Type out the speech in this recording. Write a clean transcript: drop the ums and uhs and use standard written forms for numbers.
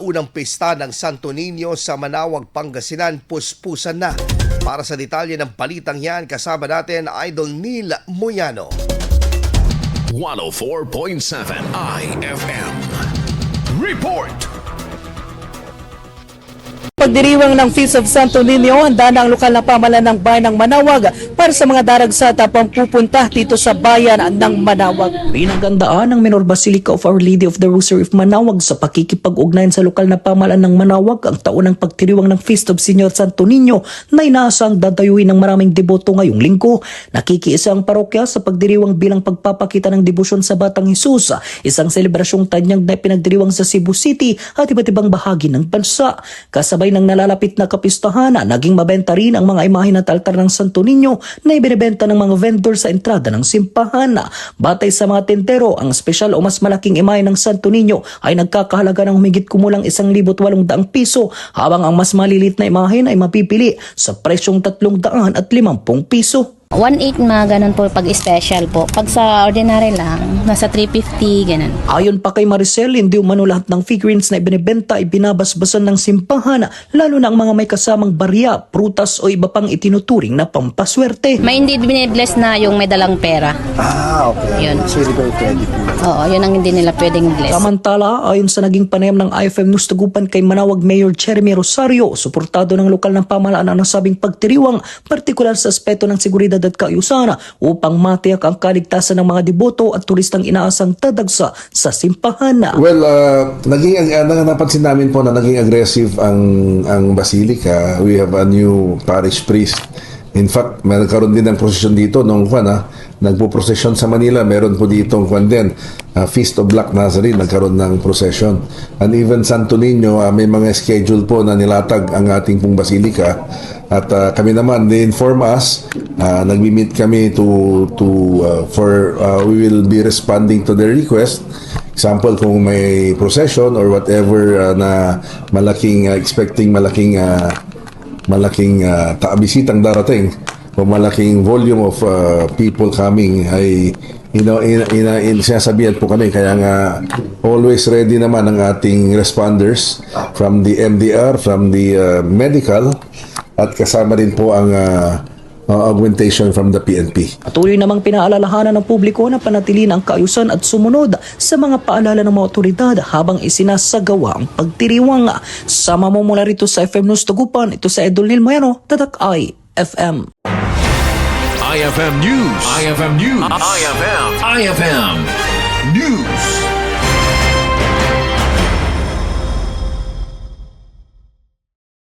Unang pista ng Santo Niño sa Manaoag, Pangasinan, puspusan na. Para sa detalye ng balitang yan, kasama natin Idol Neil Moyano. 104.7 IFM Report. Pagdiriwang ng Feast of Santo Niño, handa na ang lokal na pamahalaan ng bayan ng Manaoag para sa mga daragsata pang pupunta dito sa bayan ng Manaoag. Pinagandaan ng Minor Basilica of Our Lady of the Rosary of Manaoag sa pakikipag-ugnayan sa lokal na pamahalaan ng Manaoag ang taunang pagdiriwang ng Feast of Señor Santo Niño na inaasang dadayuhin ng maraming deboto ngayong linggo. Nakikiisa ang parokya sa pagdiriwang bilang pagpapakita ng debosyon sa Batang Hesus, isang selebrasyong tanyag na pinagdiriwang sa Cebu City at iba't ibang bahagi ng bansa. Kasabay ng nalalapit na kapistahan, naging mabenta rin ang mga imahe at altar ng Santo Niño na ibinebenta ng mga vendor sa entrada ng simbahan. Batay sa mga tentero, ang espesyal o mas malaking imahe ng Santo Niño ay nagkakahalaga ng humigit kumulang 1,800 piso, habang ang mas malilit na imahe ay mapipili sa presyong 350 piso. 1.8 mga ganun po pag special po. Pag sa ordinary lang, nasa 350 ganun. Ayon pa kay Maricel, hindi umano lahat ng figurines na ibinebenta ay binabasbasan ng simbahan, lalo na ang mga may kasamang barya, prutas o iba pang itinuturing na pampaswerte. May hindi binibless na yung may dalang pera. Okay. Yun. So, hindi ba pwede po? Oo, yun ang hindi nila pwedeng bless. Samantala, ayon sa naging panayam ng IFM News Tagupan kay Manaoag Mayor Jeremy Rosario, suportado ng lokal ng pamahalaan ang nasabing pagdiriwang, partikular sa aspeto ng seguridad at kaayusan upang matiyak ang kaligtasan ng mga deboto at turistang inaasang dadagsa sa simbahan. Well, napansin namin po na naging aggressive ang Basilica. We have a new parish priest. In fact, may nagkaroon din ng prosesyon dito nung nagpo-prosesyon sa Manila. Meron po dito din Feast of Black Nazarene, nagkaroon ng prosesyon. And even Santo Niño, may mga schedule po na nilatag ang ating pong Basilica. At kami naman, they inform us, nagmi-meet kami we will be responding to their request. Example, kung may procession or whatever na expecting malaking bisitang darating o malaking volume of people coming, ay sinasabihan po kami. Kaya nga always ready naman ang ating responders from the MDR, from the medical, at kasama rin po ang augmentation from the PNP. Patuloy namang pinaalalahanan ng publiko na panatiliin ang kaayusan at sumunod sa mga paalala ng mga otoridad habang isinasagawa ang pagdiriwang. Sama mo mula rito sa FM News Tagupan, ito sa Idol Neil Moyano, Tatak IFM. IFM News. IFM News. IFM News.